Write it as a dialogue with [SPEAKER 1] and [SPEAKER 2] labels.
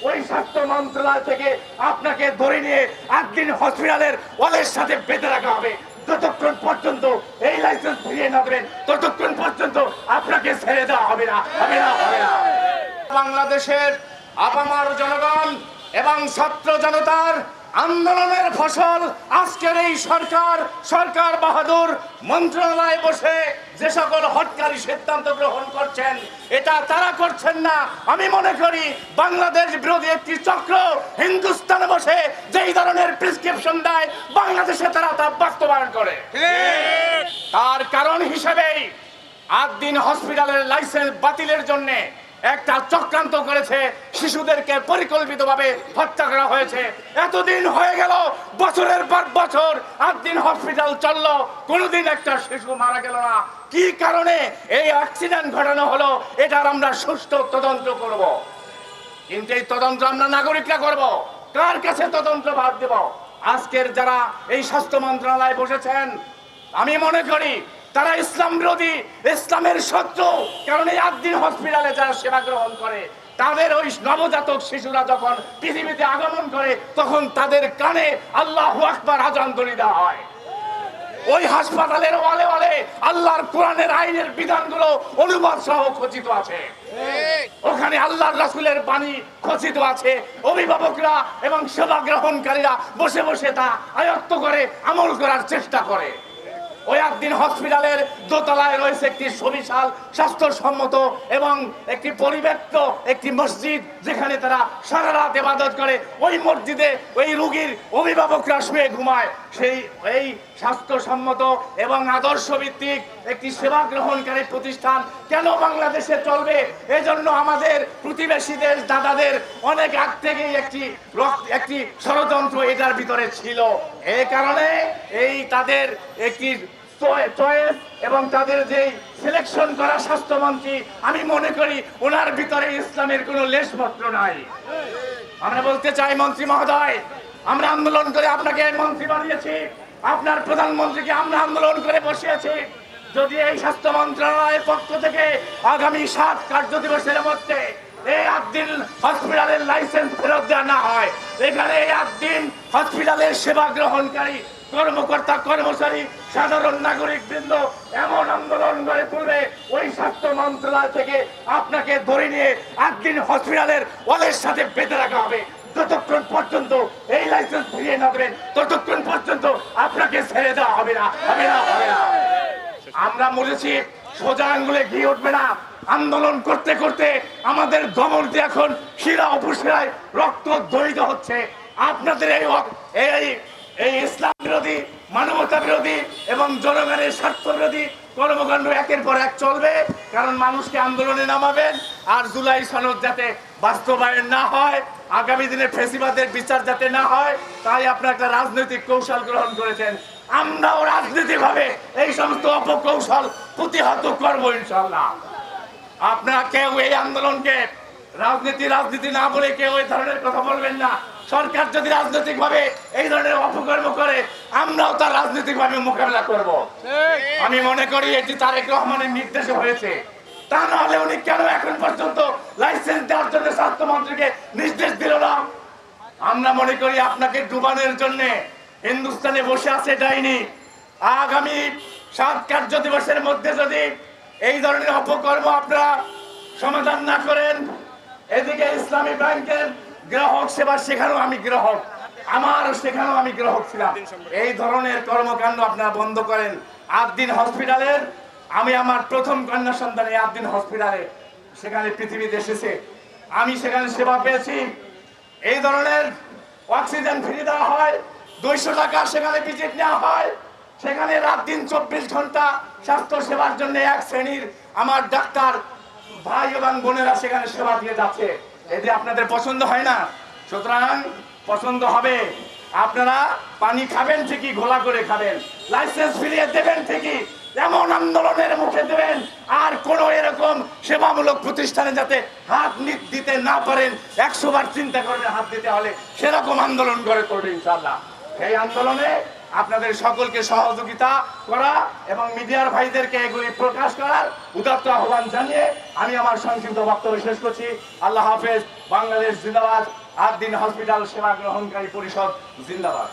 [SPEAKER 1] ওই স্বাস্থ্য মন্ত্রণালয় থেকে আপনাকে ধরে নিয়ে 8 দিন হসপিটালের ওয়ালের সাথে বেঁধে রাখা হবে। যতক্ষণ পর্যন্ত এই লাইসেন্স ফিরিয়ে না দেবেন ততক্ষণ পর্যন্ত আপনাকে ছেড়ে দেওয়া হবে না, হবে না, হবে না। বাংলাদেশের আপামর জনগণ এবং ছাত্র জনতার আন্দোলনের ফসল আজকের এই সরকার বাহাদুর মন্ত্রণালয়ে বসে যে সকল হটকারী সিদ্ধান্ত গ্রহণ করছেন, এটা তারা করছেন না। আমি মনে করি বাংলাদেশ বিরোধী একটি চক্র হিন্দুস্তানে বসে যেই ধরনের প্রেসক্রিপশন দেয় বাংলাদেশে তারা তা বাস্তবায়ন করে। তার কারণ হিসেবেই 8 দিন হসপিটালের লাইসেন্স বাতিলের জন্য একটা চক্রান্ত করেছে, শিশুদেরকে পরিকল্পিতভাবে হত্যা করা হয়েছে। এতদিন হয়ে গেল, বছরের পর বছর 8 দিন হসপিটাল চললো, কোনোদিন একটা শিশু মারা গেল না। কি কারণে এই অ্যাক্সিডেন্ট ঘটানো হলো এটার আমরা সুষ্ঠু তদন্ত করব। কিন্তু এই তদন্ত আমরা নাগরিকরা করব। কার কাছে তদন্ত ভার দেব? আজকের যারা এই স্বাস্থ্য মন্ত্রণালয়ে বসেছেন, আমি মনে করি তারা ইসলাম বিরোধী, ইসলামের শত্রু। কারণ এই 8 দিন হসপিটালে যারা সেবা গ্রহণ করে, তাদের ওই নবজাতক শিশুরা যখন পৃথিবীতে আগমন করে তখন তাদের কানে আল্লাহু আকবার আযান ধ্বনি দেওয়া হয়। ওই হাসপাতালের ওয়ালে ওয়ালে আল্লাহর কোরআনের আইনের বিধানগুলো অনুবাদ সহ খচিত আছে। ওখানে আল্লাহর রাসূলের বাণী খচিত আছে। অভিভাবকরা এবং সেবা গ্রহণকারীরা বসে বসে তা আয়ত্ত করে আমল করার চেষ্টা করে। ওই 8 দিন হসপিটালের দোতলায় রয়েছে একটি সুবিশাল স্বাস্থ্যসম্মত এবং একটি পরিব্যক্ত একটি মসজিদ, যেখানে তারা সারা রাত ইবাদত করে। ওই মসজিদে ওই রোগীর অভিভাবকরা শুয়ে ঘুমায়। এই স্বাস্থ্যসম্মত এবং আদর্শ ভিত্তিক একটি সেবা গ্রহণকারী প্রতিষ্ঠান কেন বাংলাদেশে চলবে? এজন্য আমাদের প্রতিবেশী দেশ দাদাদের অনেক আগ থেকেই একটি ষড়যন্ত্র এটার ভিতরে ছিল। এই কারণে এই তাদের একটি চয়েস এবং তাদের যে সিলেকশন করা স্বাস্থ্যমন্ত্রী, আমি মনে করি ওনার ভিতরে ইসলামের কোনো লেশমাত্র নাই। আমরা বলতে চাই, মন্ত্রী মহোদয়, আমরা আন্দোলন করে আপনাকে মন্ত্রী বানিয়েছি, আপনার প্রধানমন্ত্রীকে আমরা আন্দোলন করে বসিয়েছি। যদি এই স্বাস্থ্য মন্ত্রণালয়ের পক্ষ থেকে আগামী 7 কার্য দিবসের মধ্যে এই 8 দিন হসপিটালের লাইসেন্স ফেরত দেওয়া না হয়, এখানে এই 8 দিন হসপিটালের সেবা গ্রহণকারী কর্মকর্তা কর্মচারী সাধারণ নাগরিক বৃন্দ এমন আন্দোলন গড়ে তুলবে, ওই স্বাস্থ্য মন্ত্রণালয় থেকে আপনাকে ধরে নিয়ে 8 দিন হসপিটালের ওয়ালের সাথে বেঁধে রাখা হবে। যতক্ষণ পর্যন্ত এই লাইসেন্স ফিরিয়ে না দেবেন ততক্ষণ পর্যন্ত আপনাকে ছেড়ে দেওয়া হবে না, হবে না, হবে না। আমরা বলেছি সোজা আঙ্গুলে ঘি উঠবে না। আন্দোলন করতে করতে আমাদের দমনতে এখন শিরা উপশিরায় রক্ত দহিত হচ্ছে। আপনাদের এই ইসলাম বিরোধী, মানবতা বিরোধী এবং জনগণের স্বার্থ বিরোধী কর্মকাণ্ড একের পর এক চলবে। কারণ মানুষকে আন্দোলনে নামাবেন, আর জুলাই সনদ যাতে বাস্তবায়ন না হয়, আগামী দিনে ফ্যাসিবাদের বিচার যাতে না হয়, তাই আপনারা একটা রাজনৈতিক কৌশল গ্রহণ করেছেন। আমরাও রাজনীতিভাবে এই সমস্ত অপকৌশল প্রতিহত করবো ইনশাআল্লাহ। আপনারা কেউ এই আন্দোলনকে রাজনীতি না বলে কেউ এই ধরনের কথা বলবেন না। সরকার যদি রাজনৈতিক ভাবে এই ধরনের অপকর্ম করে, আমরাও তার রাজনৈতিক ভাবে মোকাবেলা করব। আমি মনে করি এটি তারেক রহমানের নির্দেশে হয়েছে। তা না হলে উনি কেন এখন পর্যন্ত লাইসেন্স দেওয়ার জন্য স্বাস্থ্যমন্ত্রীকে নির্দেশ দিল না? আমরা মনে করি আপনাকে ডুবানোর জন্য হিন্দুস্তানে বসে আছে ডাইনি। আগামী 7 কার্য দিবসের মধ্যে যদি এই ধরনের অপকর্ম আপনারা সমাধান না করেন, এদিকে ইসলামী ব্যাংকের গ্রাহক সেবা সেখানেও আমি গ্রাহক, সেখানেও আমি গ্রাহক ছিলাম। এই ধরনের কর্মকাণ্ড আপনারা বন্ধ করেন। 8 দিন হসপিটালের, আমি আমার প্রথম কন্যা সন্তান 8 দিন হসপিটালে সেখানে পৃথিবীতে এসেছে, আমি সেখানে সেবা পেয়েছি। এই ধরনের অক্সিজেন ফ্রি দেওয়া হয়, 200 টাকা সেখানে ভিজিট নেওয়া হয়। সেখানে রাত দিন 24 ঘন্টা স্বাস্থ্য সেবার জন্য এক শ্রেণীর আমার ডাক্তার ভাই এবং বোনেরা সেখানে সেবা দিয়ে যাচ্ছে। এতে আপনাদের পছন্দ হয় না? সুতরাং পছন্দ হবে। আপনারা পানি খাবেন ঠিকই, ঘোলা করে খাবেন, লাইসেন্স ফিরিয়ে দেবেন ঠিকই, এমন আন্দোলনের মুখে দেবেন। আর কোন এরকম সেবামূলক প্রতিষ্ঠানে যাতে হাত দিতে না পারেন, 100 বার চিন্তা করবেন হাত দিতে হলে, সেরকম আন্দোলন গড়ে তুলবে ইনশাআল্লাহ। এই আন্দোলনে আপনাদের সকলকে সহযোগিতা করা এবং মিডিয়ার ভাইদেরকে এগুলি প্রকাশ করার উদাত্ত আহ্বান জানিয়ে আমি আমার সংক্ষিপ্ত বক্তব্য শেষ করছি। আল্লাহ হাফেজ। বাংলাদেশ জিন্দাবাদ। 8 দিন হসপিটাল সেবা গ্রহণকারী পরিষদ জিন্দাবাদ।